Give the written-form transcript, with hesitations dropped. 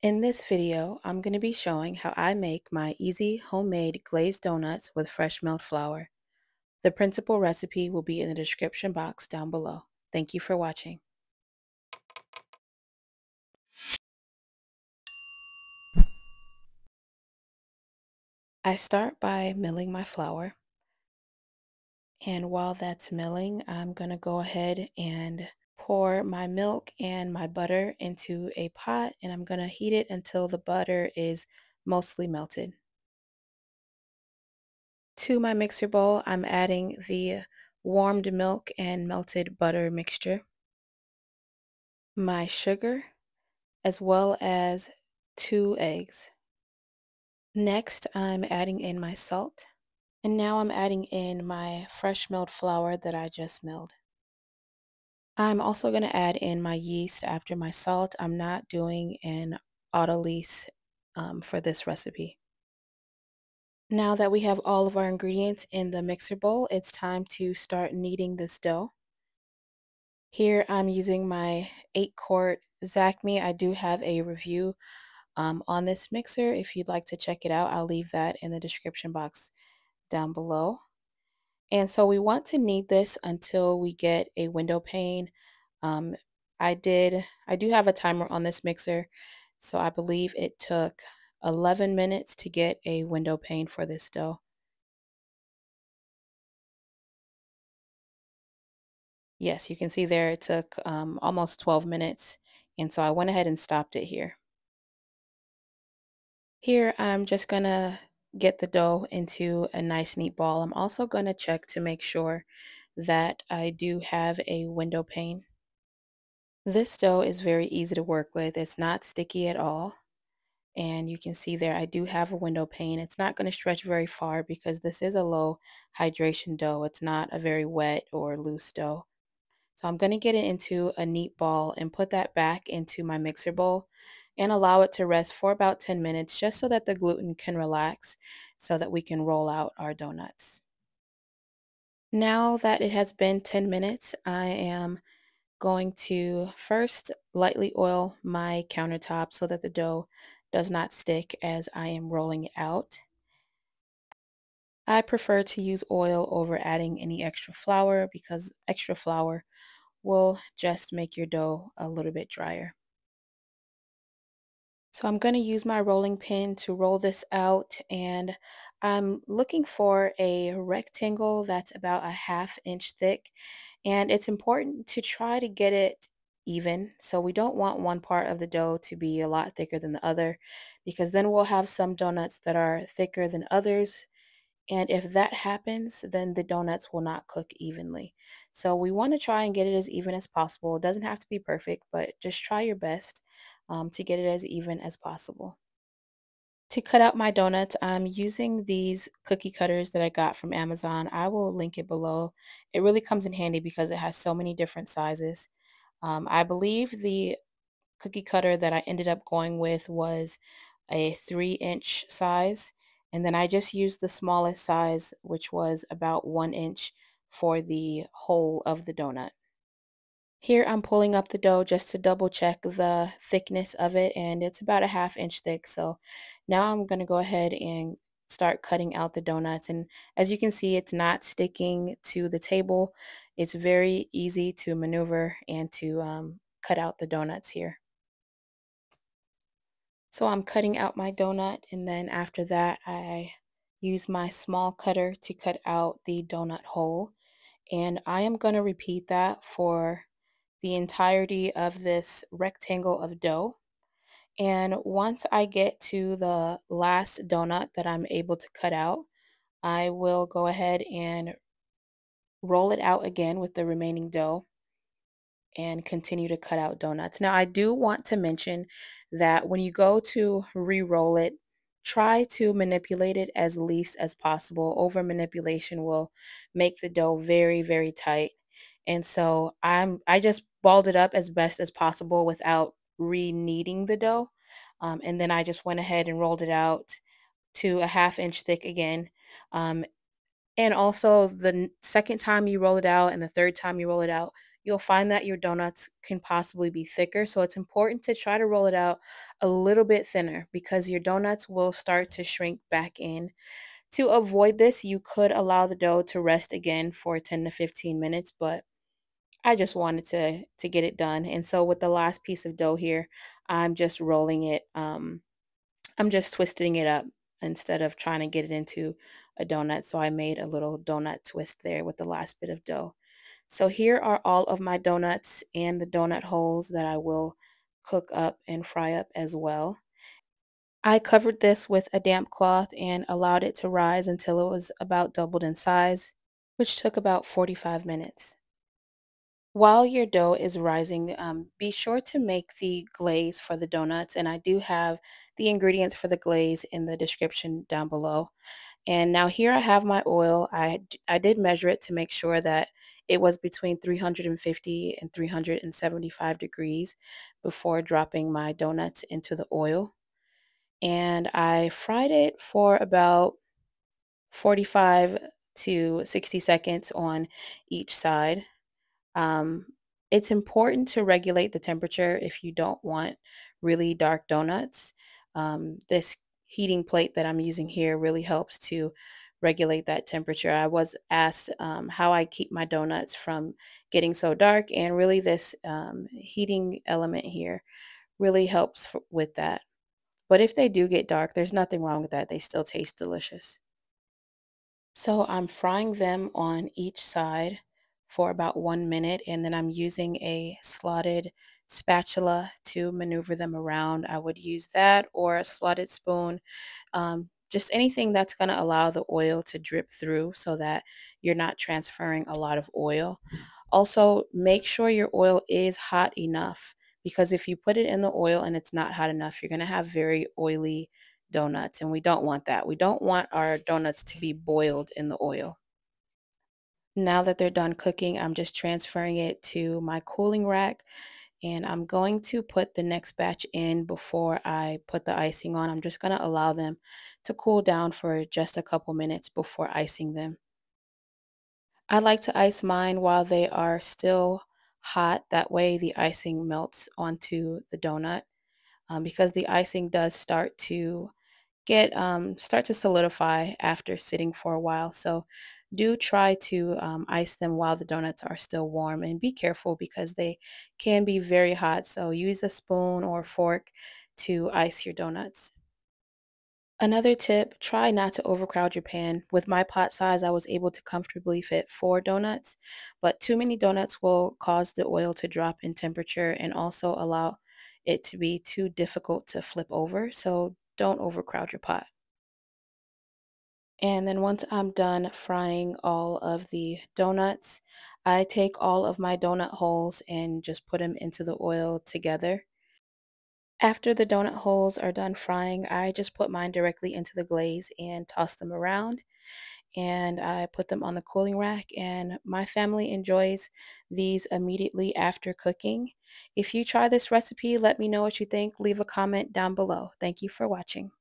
In this video, I'm going to be showing how I make my easy homemade glazed donuts with fresh milled flour. The principal recipe will be in the description box down below. Thank you for watching. I start by milling my flour, and while that's milling, I'm going to go ahead and pour my milk and my butter into a pot, and I'm going to heat it until the butter is mostly melted. To my mixer bowl, I'm adding the warmed milk and melted butter mixture, my sugar, as well as 2 eggs. Next, I'm adding in my salt, and now I'm adding in my fresh milled flour that I just milled. I'm also going to add in my yeast after my salt. I'm not doing an autolyse for this recipe. Now that we have all of our ingredients in the mixer bowl, it's time to start kneading this dough. Here I'm using my 8-quart Zacme. I do have a review on this mixer. If you'd like to check it out, I'll leave that in the description box down below. And so we want to knead this until we get a window pane. Um, I do have a timer on this mixer, so I believe it took 11 minutes to get a window pane for this dough. Yes, you can see there it took almost 12 minutes, and so I went ahead and stopped it here. Here, I'm just gonna get the dough into a nice neat ball. I'm also gonna check to make sure that I do have a window pane. This dough is very easy to work with. It's not sticky at all. And you can see there, I do have a window pane. It's not going to stretch very far because this is a low hydration dough. It's not a very wet or loose dough. So I'm going to get it into a neat ball and put that back into my mixer bowl and allow it to rest for about 10 minutes just so that the gluten can relax so that we can roll out our donuts. Now that it has been 10 minutes, I am going to first lightly oil my countertop so that the dough does not stick as I am rolling it out. I prefer to use oil over adding any extra flour because extra flour will just make your dough a little bit drier. So I'm going to use my rolling pin to roll this out, and I'm looking for a rectangle that's about a 1/2 inch thick, and it's important to try to get it even. So we don't want one part of the dough to be a lot thicker than the other because then we'll have some donuts that are thicker than others. And if that happens, then the donuts will not cook evenly. So we want to try and get it as even as possible. It doesn't have to be perfect, but just try your best to get it as even as possible. To cut out my donuts, I'm using these cookie cutters that I got from Amazon. I will link it below. It really comes in handy because it has so many different sizes. I believe the cookie cutter that I ended up going with was a 3-inch size. And then I just used the smallest size, which was about 1 inch for the whole of the donut. Here I'm pulling up the dough just to double check the thickness of it, and it's about a 1/2 inch thick. So now I'm going to go ahead and start cutting out the donuts. And as you can see, it's not sticking to the table. It's very easy to maneuver and to cut out the donuts here. So I'm cutting out my donut, and then after that, I use my small cutter to cut out the donut hole. And I am going to repeat that for the entirety of this rectangle of dough. And once I get to the last donut that I'm able to cut out, I will go ahead and roll it out again with the remaining dough and continue to cut out donuts. Now, I do want to mention that when you go to re-roll it, try to manipulate it as least as possible. Over manipulation will make the dough very, very tight. And so I just balled it up as best as possible without re-kneading the dough. And then I just went ahead and rolled it out to a 1/2 inch thick again. And also, the second time you roll it out and the third time you roll it out, you'll find that your donuts can possibly be thicker. So it's important to try to roll it out a little bit thinner because your donuts will start to shrink back in. To avoid this, you could allow the dough to rest again for 10 to 15 minutes, but I just wanted to get it done. And so with the last piece of dough here, I'm just rolling it I'm just twisting it up instead of trying to get it into a donut. So I made a little donut twist there with the last bit of dough. So here are all of my donuts and the donut holes that I will cook up and fry up as well. I covered this with a damp cloth and allowed it to rise until it was about doubled in size, which took about 45 minutes. While your dough is rising, be sure to make the glaze for the donuts. And I do have the ingredients for the glaze in the description down below. And now here I have my oil. I did measure it to make sure that it was between 350 and 375 degrees before dropping my donuts into the oil. And I fried it for about 45 to 60 seconds on each side. Um, it's important to regulate the temperature if you don't want really dark donuts. This heating plate that I'm using here really helps to regulate that temperature. I was asked how I keep my donuts from getting so dark, and really, this heating element here really helps with that. But if they do get dark, there's nothing wrong with that. They still taste delicious. So I'm frying them on each side for about 1 minute, and then I'm using a slotted spatula to maneuver them around. I would use that or a slotted spoon, just anything that's going to allow the oil to drip through so that you're not transferring a lot of oil. Also, make sure your oil is hot enough because if you put it in the oil and it's not hot enough, you're going to have very oily donuts, and we don't want that. We don't want our donuts to be boiled in the oil. Now that they're done cooking, I'm just transferring it to my cooling rack, and I'm going to put the next batch in before I put the icing on. I'm just going to allow them to cool down for just a couple minutes before icing them. I like to ice mine while they are still hot. That way the icing melts onto the donut, because the icing does start to solidify after sitting for a while. So do try to ice them while the donuts are still warm, and be careful because they can be very hot. So use a spoon or fork to ice your donuts. Another tip, try not to overcrowd your pan. With my pot size, I was able to comfortably fit 4 donuts, but too many donuts will cause the oil to drop in temperature and also allow it to be too difficult to flip over. So don't overcrowd your pot. And then once I'm done frying all of the donuts, I take all of my donut holes and just put them into the oil together. After the donut holes are done frying, I just put mine directly into the glaze and toss them around. And I put them on the cooling rack, and my family enjoys these immediately after cooking. If you try this recipe, let me know what you think. Leave a comment down below. Thank you for watching.